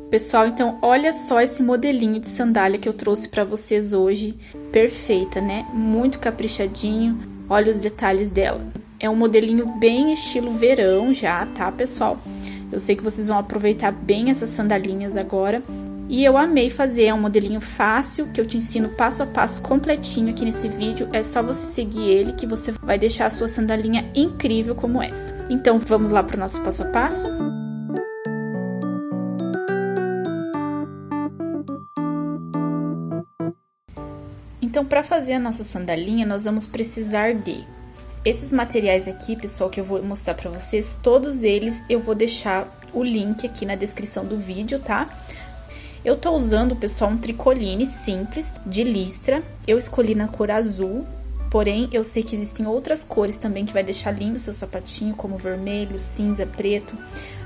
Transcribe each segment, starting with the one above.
Pessoal, então olha só esse modelinho de sandália que eu trouxe pra vocês hoje. Perfeita, né? Muito caprichadinho. Olha os detalhes dela. É um modelinho bem estilo verão já, tá, pessoal? Eu sei que vocês vão aproveitar bem essas sandalinhas agora. E eu amei fazer, é um modelinho fácil, que eu te ensino passo a passo completinho aqui nesse vídeo. É só você seguir ele que você vai deixar a sua sandalinha incrível como essa. Então, vamos lá pro nosso passo a passo? Então, para fazer a nossa sandalinha, nós vamos precisar de esses materiais aqui, pessoal, que eu vou mostrar para vocês. Todos eles eu vou deixar o link aqui na descrição do vídeo, tá? Eu tô usando, pessoal, um tricoline simples de listra. Eu escolhi na cor azul, porém, eu sei que existem outras cores também que vai deixar lindo o seu sapatinho, como vermelho, cinza, preto.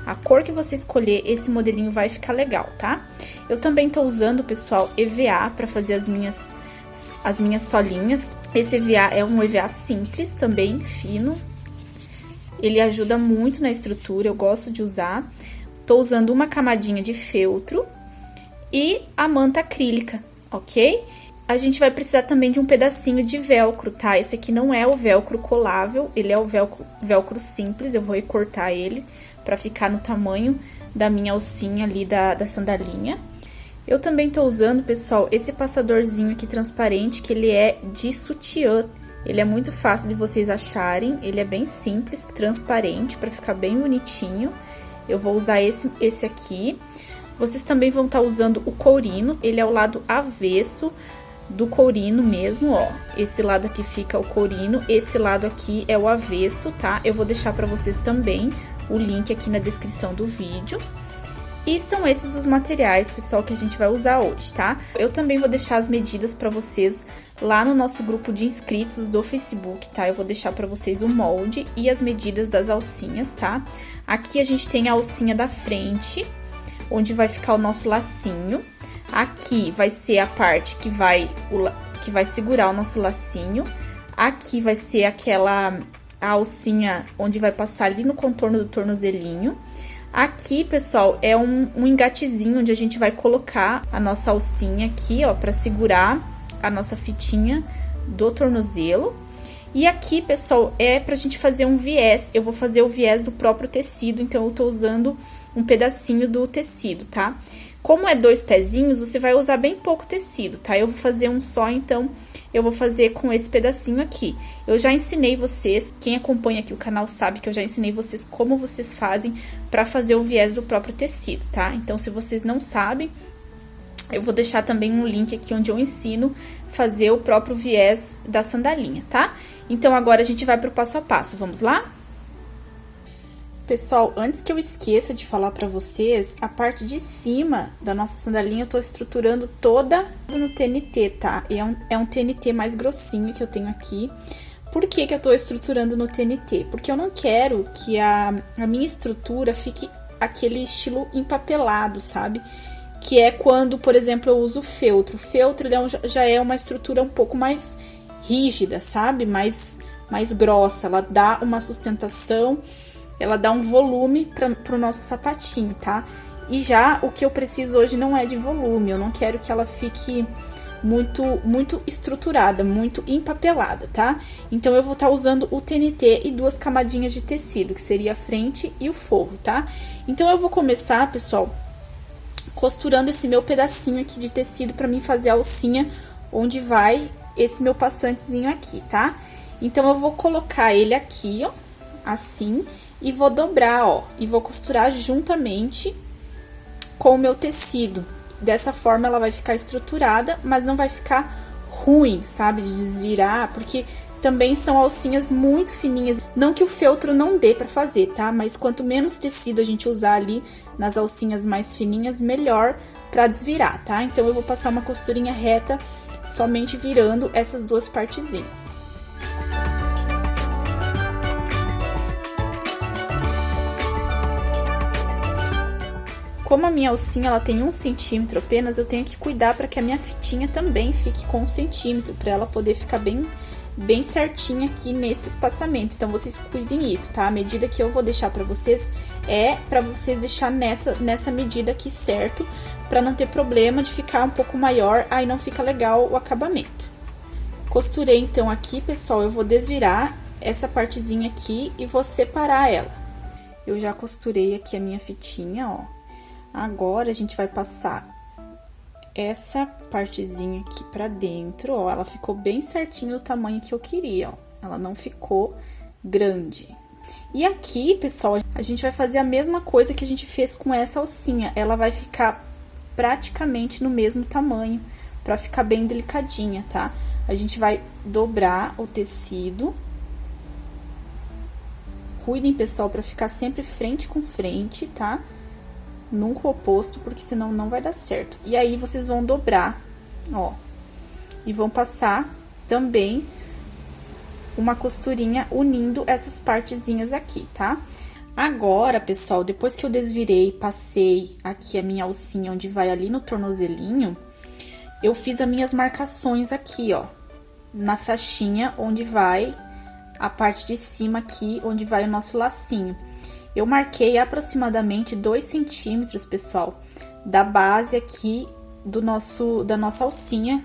A cor que você escolher, esse modelinho vai ficar legal, tá? Eu também tô usando, pessoal, EVA para fazer as minhas solinhas. Esse EVA é um EVA simples, também fino. Ele ajuda muito na estrutura, eu gosto de usar. Tô usando uma camadinha de feltro e a manta acrílica, ok? A gente vai precisar também de um pedacinho de velcro, tá? Esse aqui não é o velcro colável, ele é o velcro simples. Eu vou recortar ele pra ficar no tamanho da minha alcinha ali da sandalinha. Eu também tô usando, pessoal, esse passadorzinho aqui transparente, que ele é de sutiã. Ele é muito fácil de vocês acharem, ele é bem simples, transparente, pra ficar bem bonitinho. Eu vou usar esse aqui. Vocês também vão estar usando o courino, ele é o lado avesso do courino mesmo, ó. Esse lado aqui fica o courino, esse lado aqui é o avesso, tá? Eu vou deixar pra vocês também o link aqui na descrição do vídeo. E são esses os materiais, pessoal, que a gente vai usar hoje, tá? Eu também vou deixar as medidas pra vocês lá no nosso grupo de inscritos do Facebook, tá? Eu vou deixar pra vocês o molde e as medidas das alcinhas, tá? Aqui a gente tem a alcinha da frente, onde vai ficar o nosso lacinho. Aqui vai ser a parte que vai segurar o nosso lacinho. Aqui vai ser a alcinha onde vai passar ali no contorno do tornozelinho. Aqui, pessoal, é um engatezinho onde a gente vai colocar a nossa alcinha aqui, ó, pra segurar a nossa fitinha do tornozelo. E aqui, pessoal, é pra gente fazer um viés. Eu vou fazer o viés do próprio tecido, então eu tô usando um pedacinho do tecido, tá? Como é 2 pezinhos, você vai usar bem pouco tecido, tá? Eu vou fazer um só, então eu vou fazer com esse pedacinho aqui. Eu já ensinei vocês, quem acompanha aqui o canal sabe que eu já ensinei vocês como vocês fazem pra fazer o viés do próprio tecido, tá? Então, se vocês não sabem, eu vou deixar também um link aqui onde eu ensino fazer o próprio viés da sandalinha, tá? Então, agora a gente vai pro passo a passo, vamos lá? Pessoal, antes que eu esqueça de falar pra vocês, a parte de cima da nossa sandalinha eu tô estruturando toda no TNT, tá? E é um TNT mais grossinho que eu tenho aqui. Por que que eu tô estruturando no TNT? Porque eu não quero que a minha estrutura fique aquele estilo empapelado, sabe? Que é quando, por exemplo, eu uso feltro. O feltro ele já é uma estrutura um pouco mais rígida, sabe? Mais grossa, ela dá uma sustentação, ela dá um volume pro nosso sapatinho, tá? E já o que eu preciso hoje não é de volume, eu não quero que ela fique muito estruturada, muito empapelada, tá? Então, eu vou estar usando o TNT e 2 camadinhas de tecido, que seria a frente e o forro, tá? Então, eu vou começar, pessoal, costurando esse meu pedacinho aqui de tecido pra mim fazer a alcinha onde vai esse meu passantezinho aqui, tá? Então, eu vou colocar ele aqui, ó, assim, e vou dobrar, ó, e vou costurar juntamente com o meu tecido. Dessa forma, ela vai ficar estruturada, mas não vai ficar ruim, sabe, de desvirar, porque também são alcinhas muito fininhas. Não que o feltro não dê pra fazer, tá? Mas quanto menos tecido a gente usar ali nas alcinhas mais fininhas, melhor pra desvirar, tá? Então, eu vou passar uma costurinha reta, somente virando essas 2 partezinhas. Como a minha alcinha ela tem 1 centímetro apenas, eu tenho que cuidar para que a minha fitinha também fique com 1 centímetro, para ela poder ficar bem bem certinha aqui nesse espaçamento. Então, vocês cuidem isso, tá? A medida que eu vou deixar pra vocês é pra vocês deixar nessa medida aqui, certo? Pra não ter problema de ficar um pouco maior, aí não fica legal o acabamento. Costurei, então, aqui, pessoal, eu vou desvirar essa partezinha aqui e vou separar ela. Eu já costurei aqui a minha fitinha, ó. Agora, a gente vai passar essa partezinha aqui pra dentro, ó. Ela ficou bem certinho do tamanho que eu queria, ó. Ela não ficou grande. E aqui, pessoal, a gente vai fazer a mesma coisa que a gente fez com essa alcinha. Ela vai ficar praticamente no mesmo tamanho, pra ficar bem delicadinha, tá? A gente vai dobrar o tecido. Cuidem, pessoal, pra ficar sempre frente com frente, tá? Nunca o oposto, porque senão não vai dar certo. E aí, vocês vão dobrar, ó. E vão passar também uma costurinha unindo essas partezinhas aqui, tá? Agora, pessoal, depois que eu desvirei, passei aqui a minha alcinha onde vai ali no tornozelinho, eu fiz as minhas marcações aqui, ó. Na faixinha onde vai a parte de cima aqui, onde vai o nosso lacinho. Eu marquei aproximadamente 2 centímetros, pessoal, da base aqui da nossa alcinha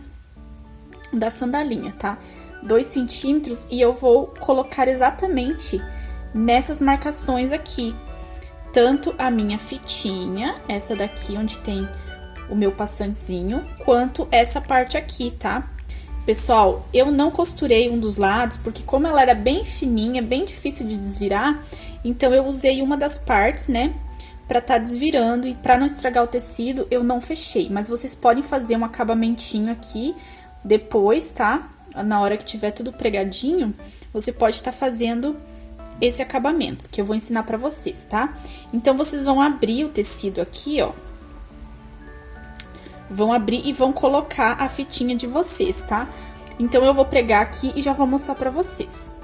da sandalinha, tá? 2 centímetros, e eu vou colocar exatamente nessas marcações aqui. Tanto a minha fitinha, essa daqui onde tem o meu passantezinho, quanto essa parte aqui, tá? Pessoal, eu não costurei um dos lados, porque como ela era bem fininha, bem difícil de desvirar, então eu usei uma das partes, né, pra tá desvirando, e pra não estragar o tecido, eu não fechei. Mas vocês podem fazer um acabamentinho aqui depois, tá? Na hora que tiver tudo pregadinho, você pode estar fazendo esse acabamento, que eu vou ensinar pra vocês, tá? Então, vocês vão abrir o tecido aqui, ó. Vão abrir e vão colocar a fitinha de vocês, tá? Então, eu vou pregar aqui e já vou mostrar pra vocês.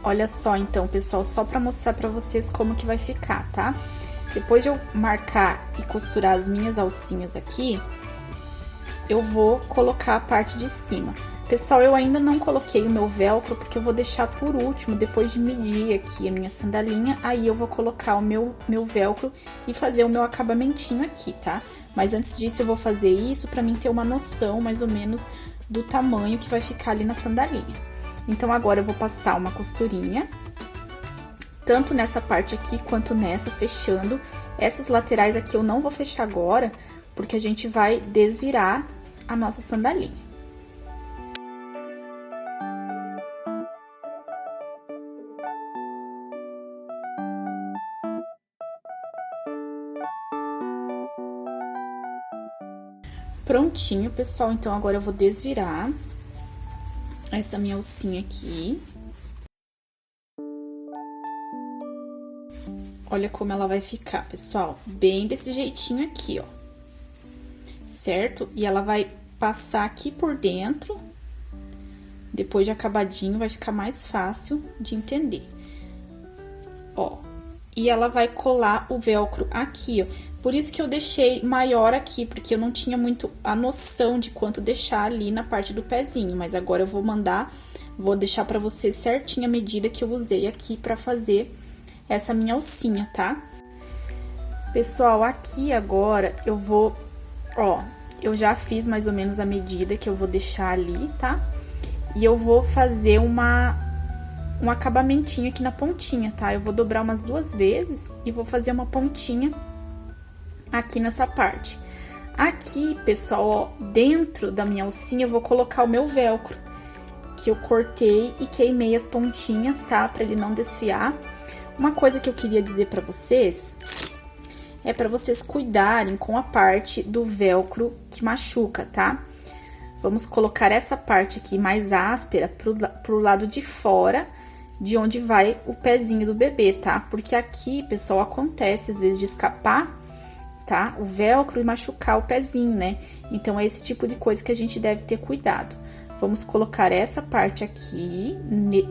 Olha só, então, pessoal, só pra mostrar pra vocês como que vai ficar, tá? Depois de eu marcar e costurar as minhas alcinhas aqui, eu vou colocar a parte de cima. Pessoal, eu ainda não coloquei o meu velcro, porque eu vou deixar por último, depois de medir aqui a minha sandalinha, aí eu vou colocar o meu velcro e fazer o meu acabamentinho aqui, tá? Mas antes disso, eu vou fazer isso pra mim ter uma noção, mais ou menos, do tamanho que vai ficar ali na sandalinha. Então, agora eu vou passar uma costurinha, tanto nessa parte aqui, quanto nessa, fechando. Essas laterais aqui eu não vou fechar agora, porque a gente vai desvirar a nossa sandalinha. Prontinho, pessoal, então agora eu vou desvirar essa minha alcinha aqui. Olha como ela vai ficar, pessoal, bem desse jeitinho aqui, ó. Certo? E ela vai passar aqui por dentro, depois de acabadinho, vai ficar mais fácil de entender. Ó, e ela vai colar o velcro aqui, ó. Por isso que eu deixei maior aqui, porque eu não tinha muito a noção de quanto deixar ali na parte do pezinho. Mas agora eu vou deixar pra vocês certinho a medida que eu usei aqui pra fazer essa minha alcinha, tá? Pessoal, aqui agora eu vou, ó, eu já fiz mais ou menos a medida que eu vou deixar ali, tá? E eu vou fazer um acabamentinho aqui na pontinha, tá? Eu vou dobrar umas 2 vezes e vou fazer uma pontinha aqui nessa parte. Aqui, pessoal, ó, dentro da minha alcinha eu vou colocar o meu velcro, que eu cortei e queimei as pontinhas, tá? Pra ele não desfiar. Uma coisa que eu queria dizer pra vocês é pra vocês cuidarem com a parte do velcro que machuca, tá? Vamos colocar essa parte aqui mais áspera pro lado de fora, de onde vai o pezinho do bebê, tá? Porque aqui, pessoal, acontece às vezes de escapar, tá? O velcro e machucar o pezinho, né? Então, é esse tipo de coisa que a gente deve ter cuidado. Vamos colocar essa parte aqui,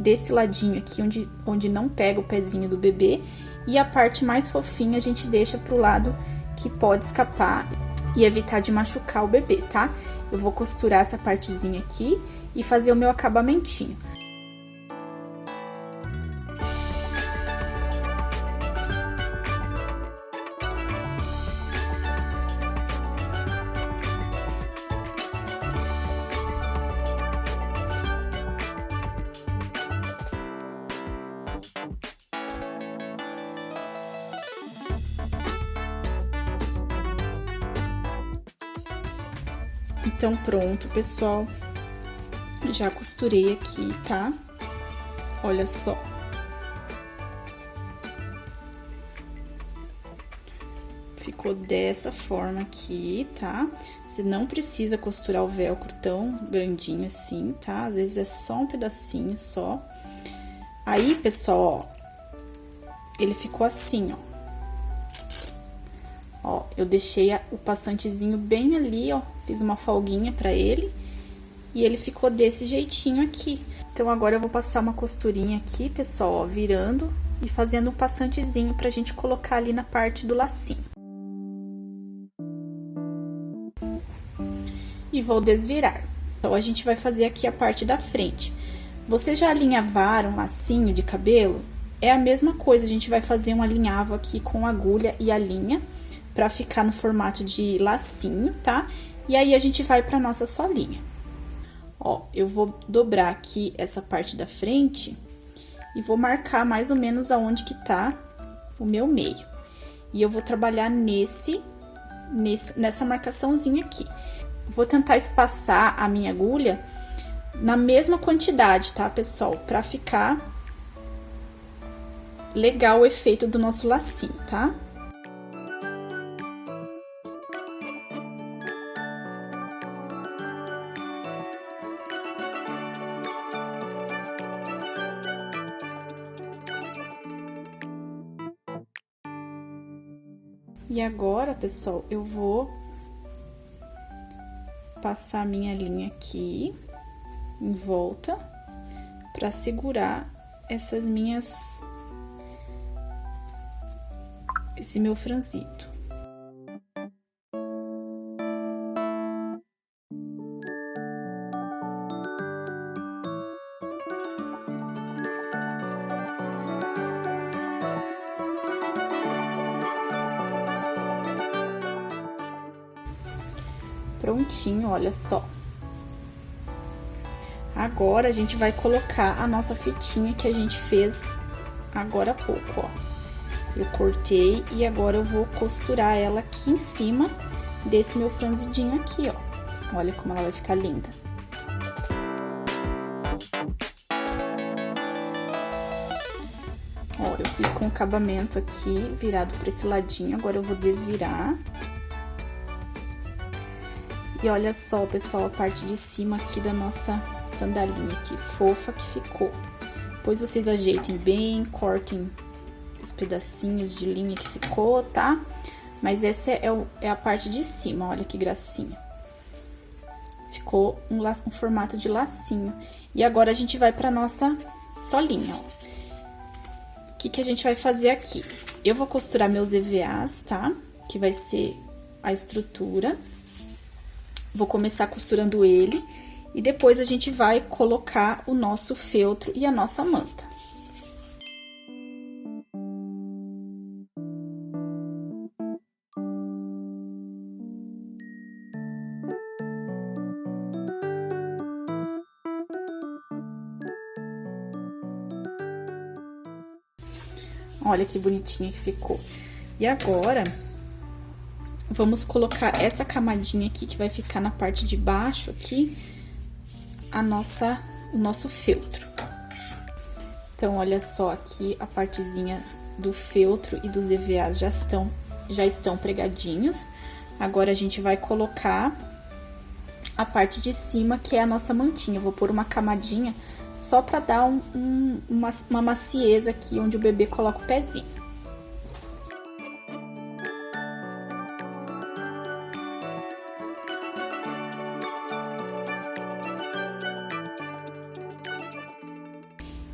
desse ladinho aqui, onde não pega o pezinho do bebê. E a parte mais fofinha a gente deixa pro lado que pode escapar e evitar de machucar o bebê, tá? Eu vou costurar essa partezinha aqui e fazer o meu acabamentinho. Então, pronto, pessoal. Já costurei aqui, tá? Olha só. Ficou dessa forma aqui, tá? Você não precisa costurar o velcro tão grandinho assim, tá? Às vezes é só um pedacinho, só. Aí, pessoal, ó, ele ficou assim, ó. Ó, eu deixei o passantezinho bem ali, ó, fiz uma folguinha pra ele. E ele ficou desse jeitinho aqui. Então, agora eu vou passar uma costurinha aqui, pessoal, ó, virando e fazendo um passantezinho pra gente colocar ali na parte do lacinho. E vou desvirar. Então, a gente vai fazer aqui a parte da frente. Vocês já alinhavaram lacinho de cabelo? É a mesma coisa, a gente vai fazer um alinhavo aqui com agulha e a linha, pra ficar no formato de lacinho, tá? E aí, a gente vai pra nossa solinha. Ó, eu vou dobrar aqui essa parte da frente e vou marcar mais ou menos aonde que tá o meu meio. E eu vou trabalhar nessa marcaçãozinha aqui. Vou tentar espaçar a minha agulha na mesma quantidade, tá, pessoal? Pra ficar legal o efeito do nosso lacinho, tá? E agora, pessoal, eu vou passar minha linha aqui em volta pra segurar esse meu franzito. Prontinho, olha só. Agora, a gente vai colocar a nossa fitinha que a gente fez agora há pouco, ó. Eu cortei e agora eu vou costurar ela aqui em cima desse meu franzidinho aqui, ó. Olha como ela vai ficar linda. Ó, eu fiz com o acabamento aqui virado pra esse ladinho, agora eu vou desvirar. E olha só, pessoal, a parte de cima aqui da nossa sandalinha, que fofa que ficou. Depois vocês ajeitem bem, cortem os pedacinhos de linha que ficou, tá? Mas essa é a parte de cima, olha que gracinha. Ficou um formato de lacinho. E agora a gente vai pra nossa solinha, ó. O que a gente vai fazer aqui? Eu vou costurar meus EVAs, tá? Que vai ser a estrutura. Vou começar costurando ele e depois a gente vai colocar o nosso feltro e a nossa manta. Olha que bonitinha que ficou. E agora, vamos colocar essa camadinha aqui, que vai ficar na parte de baixo aqui, o nosso feltro. Então, olha só aqui, a partezinha do feltro e dos EVAs já estão pregadinhos. Agora, a gente vai colocar a parte de cima, que é a nossa mantinha. Eu vou pôr uma camadinha só pra dar uma macieza aqui, onde o bebê coloca o pezinho.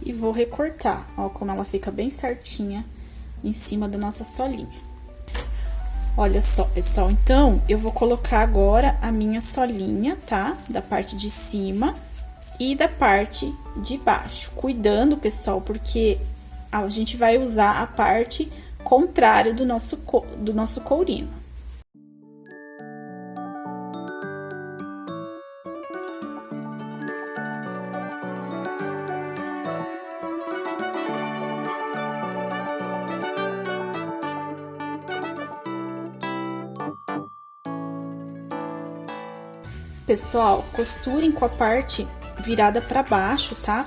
E vou recortar, ó, como ela fica bem certinha em cima da nossa solinha. Olha só, pessoal, então, eu vou colocar agora a minha solinha, tá? Da parte de cima. e da parte de baixo. Cuidando, pessoal, porque a gente vai usar a parte contrária do nosso courino. Pessoal, costurem com a parte virada para baixo, tá?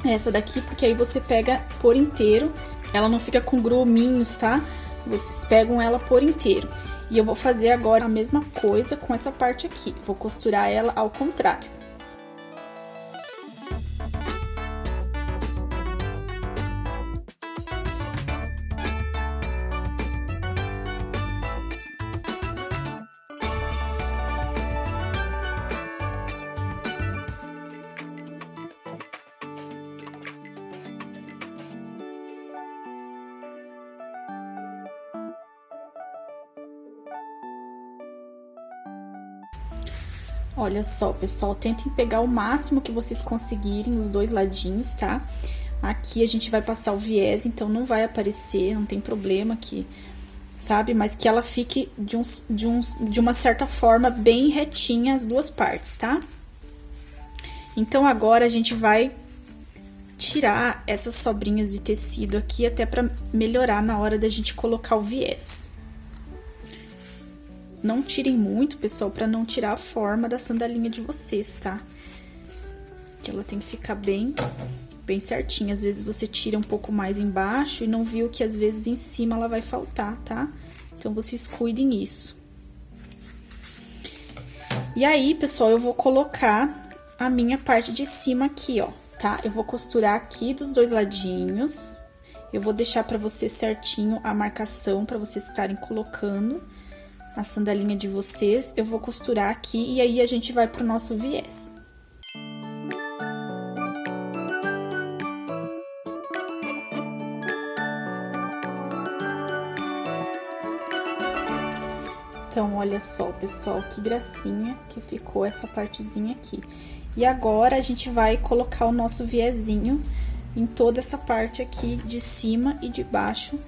Essa daqui, porque aí você pega por inteiro, ela não fica com gruminhos, tá? Vocês pegam ela por inteiro. E eu vou fazer agora a mesma coisa com essa parte aqui. Vou costurar ela ao contrário. Olha só, pessoal, tentem pegar o máximo que vocês conseguirem, os dois ladinhos, tá? Aqui a gente vai passar o viés, então não vai aparecer, não tem problema aqui, sabe? Mas que ela fique de uma certa forma bem retinha as duas partes, tá? Então, agora a gente vai tirar essas sobrinhas de tecido aqui, até pra melhorar na hora da gente colocar o viés. Não tirem muito, pessoal, pra não tirar a forma da sandalinha de vocês, tá? Que ela tem que ficar bem certinha. Às vezes você tira um pouco mais embaixo e não viu que às vezes em cima ela vai faltar, tá? Então, vocês cuidem isso. E aí, pessoal, eu vou colocar a minha parte de cima aqui, ó, tá? Eu vou costurar aqui dos dois ladinhos. Eu vou deixar pra vocês certinho a marcação, pra vocês estarem colocando a sandalinha de vocês. Eu vou costurar aqui e aí a gente vai pro nosso viés. Então, olha só, pessoal, que gracinha que ficou essa partezinha aqui. E agora, a gente vai colocar o nosso viezinho em toda essa parte aqui de cima e de baixo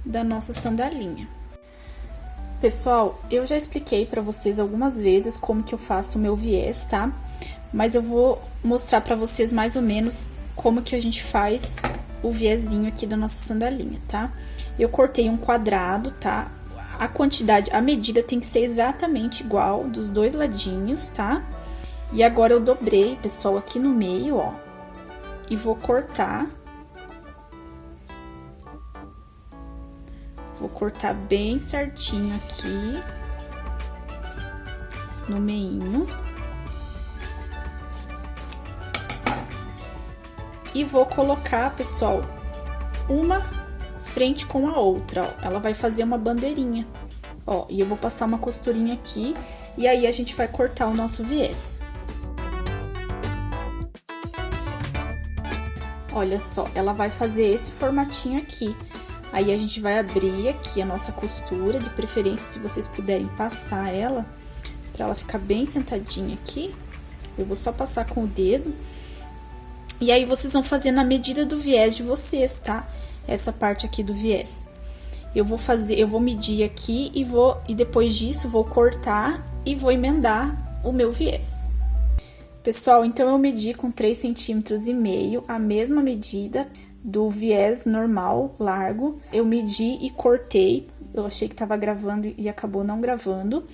da nossa sandalinha. Pessoal, eu já expliquei pra vocês algumas vezes como que eu faço o meu viés, tá? Mas eu vou mostrar pra vocês mais ou menos como que a gente faz o viezinho aqui da nossa sandalinha, tá? Eu cortei um quadrado, tá? A quantidade, a medida tem que ser exatamente igual dos dois ladinhos, tá? E agora eu dobrei, pessoal, aqui no meio, ó, e vou cortar. Vou cortar bem certinho aqui, no meinho. E vou colocar, pessoal, uma frente com a outra, ó. Ela vai fazer uma bandeirinha, ó. E eu vou passar uma costurinha aqui, e aí a gente vai cortar o nosso viés. Olha só, ela vai fazer esse formatinho aqui. Aí, a gente vai abrir aqui a nossa costura, de preferência, se vocês puderem passar ela, pra ela ficar bem sentadinha aqui. Eu vou só passar com o dedo. E aí, vocês vão fazer na medida do viés de vocês, tá? Essa parte aqui do viés. Eu vou medir aqui e depois disso, vou cortar e vou emendar o meu viés. Pessoal, então, eu medi com 3,5 cm, a mesma medida do viés normal, largo. Eu medi e cortei. Eu achei que tava gravando e acabou não gravando,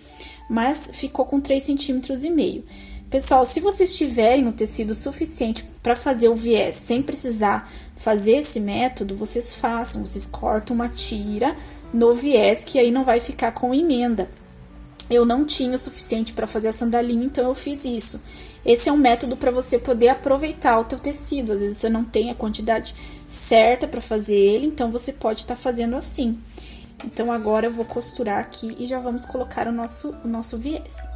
mas ficou com 3,5 cm. Pessoal, se vocês tiverem o tecido suficiente para fazer o viés sem precisar fazer esse método, vocês façam. Vocês cortam uma tira no viés, que aí não vai ficar com emenda. Eu não tinha o suficiente para fazer a sandalinha, então eu fiz isso. Esse é um método para você poder aproveitar o teu tecido. Às vezes você não tem a quantidade certa para fazer ele, então você pode estar fazendo assim. Então, agora eu vou costurar aqui e já vamos colocar o nosso viés.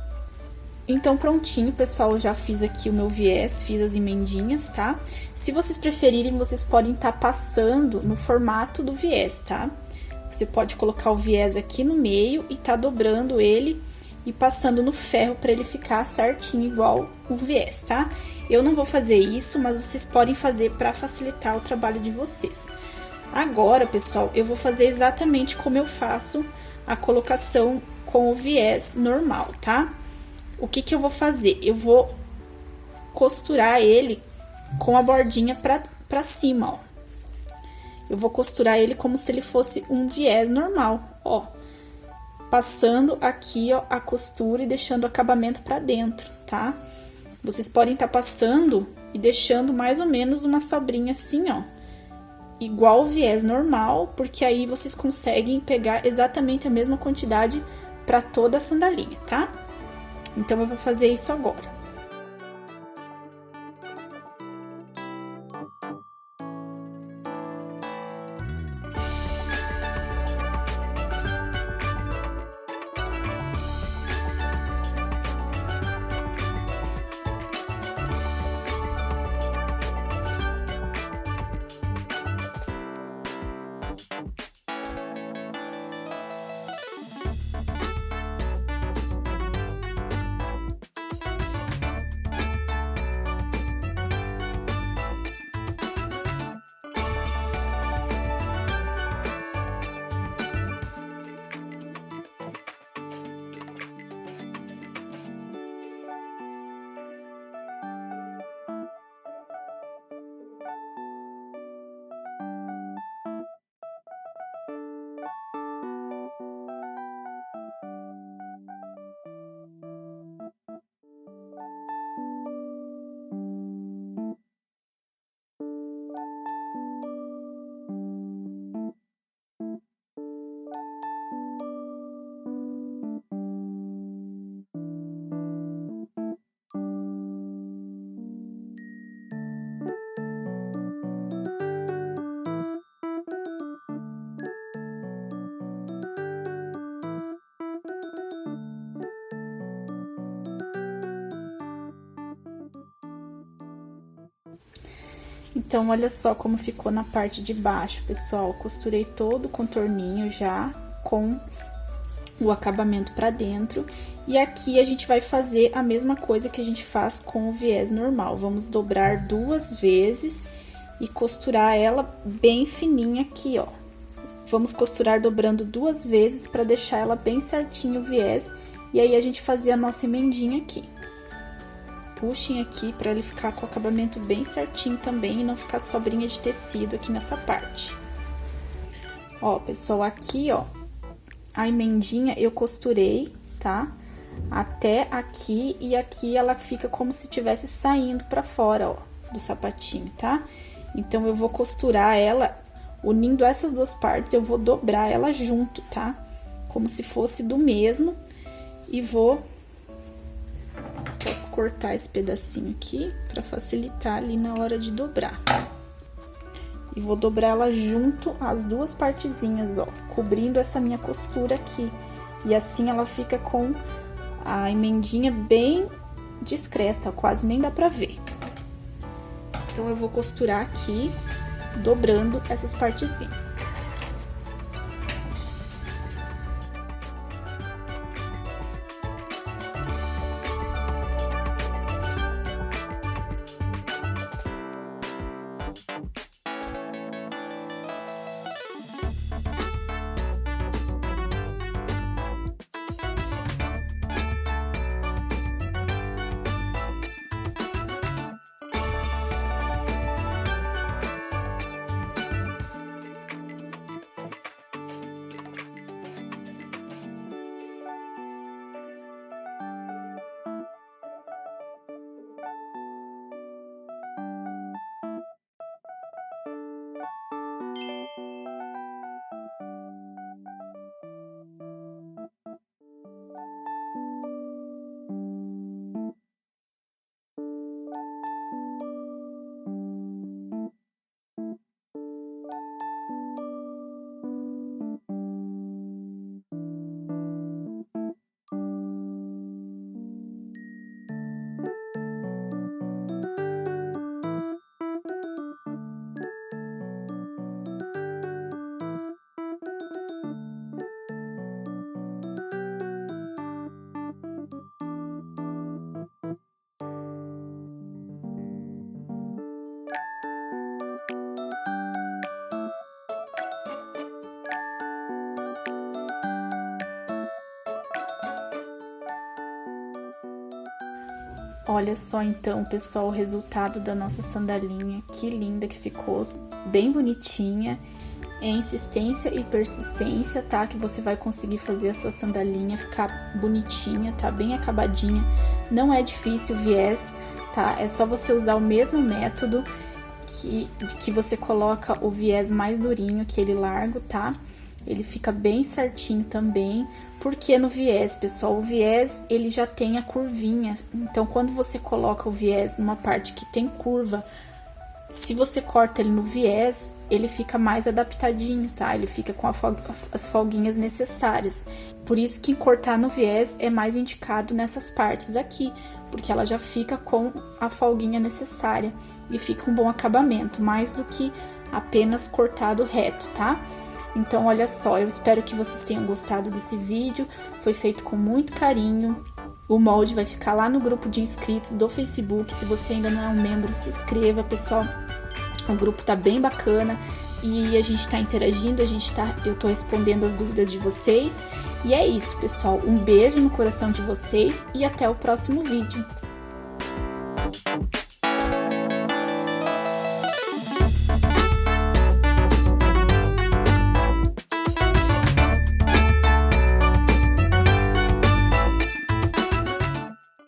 Então, prontinho, pessoal, eu já fiz aqui o meu viés, fiz as emendinhas, tá? Se vocês preferirem, vocês podem estar passando no formato do viés, tá? Você pode colocar o viés aqui no meio e tá dobrando ele e passando no ferro para ele ficar certinho igual o viés, tá? Eu não vou fazer isso, mas vocês podem fazer para facilitar o trabalho de vocês. Agora, pessoal, eu vou fazer exatamente como eu faço a colocação com o viés normal, tá? O que eu vou fazer? Eu vou costurar ele com a bordinha pra cima, ó. Eu vou costurar ele como se ele fosse um viés normal, ó. Passando aqui, ó, a costura e deixando o acabamento pra dentro, tá? Vocês podem estar passando e deixando mais ou menos uma sobrinha assim, ó. Igual o viés normal, porque aí vocês conseguem pegar exatamente a mesma quantidade pra toda a sandalinha, tá? Então, eu vou fazer isso agora. Então, olha só como ficou na parte de baixo, pessoal. Costurei todo o contorninho já com o acabamento pra dentro. E aqui a gente vai fazer a mesma coisa que a gente faz com o viés normal. Vamos dobrar 2 vezes e costurar ela bem fininha aqui, ó. Vamos costurar dobrando 2 vezes pra deixar ela bem certinho o viés. E aí, a gente fazer a nossa emendinha aqui. Puxem aqui pra ele ficar com o acabamento bem certinho também e não ficar sobrinha de tecido aqui nessa parte. Ó, pessoal, aqui, ó, a emendinha eu costurei, tá? Até aqui e aqui ela fica como se tivesse saindo pra fora, ó, do sapatinho, tá? Então, eu vou costurar ela, unindo essas duas partes, eu vou dobrar ela junto, tá? Como se fosse do mesmo e posso cortar esse pedacinho aqui pra facilitar ali na hora de dobrar. E vou dobrar ela junto as duas partezinhas, ó, cobrindo essa minha costura aqui. E assim ela fica com a emendinha bem discreta, ó, quase nem dá pra ver. Então, eu vou costurar aqui, dobrando essas partezinhas. Olha só então, pessoal, o resultado da nossa sandalinha. Que linda que ficou, bem bonitinha. É insistência e persistência, tá? Que você vai conseguir fazer a sua sandalinha ficar bonitinha, tá? Bem acabadinha. Não é difícil o viés, tá? É só você usar o mesmo método que você coloca o viés mais durinho, aquele largo, tá? Ele fica bem certinho também, porque no viés, pessoal, o viés ele já tem a curvinha. Então, quando você coloca o viés numa parte que tem curva, se você corta ele no viés, ele fica mais adaptadinho, tá? Ele fica com as folguinhas necessárias. Por isso que cortar no viés é mais indicado nessas partes aqui, porque ela já fica com a folguinha necessária e fica um bom acabamento, mais do que apenas cortado reto, tá? Então, olha só, eu espero que vocês tenham gostado desse vídeo. Foi feito com muito carinho. O molde vai ficar lá no grupo de inscritos do Facebook. Se você ainda não é um membro, se inscreva, pessoal. O grupo tá bem bacana e a gente tá interagindo, eu tô respondendo as dúvidas de vocês. E é isso, pessoal. Um beijo no coração de vocês e até o próximo vídeo.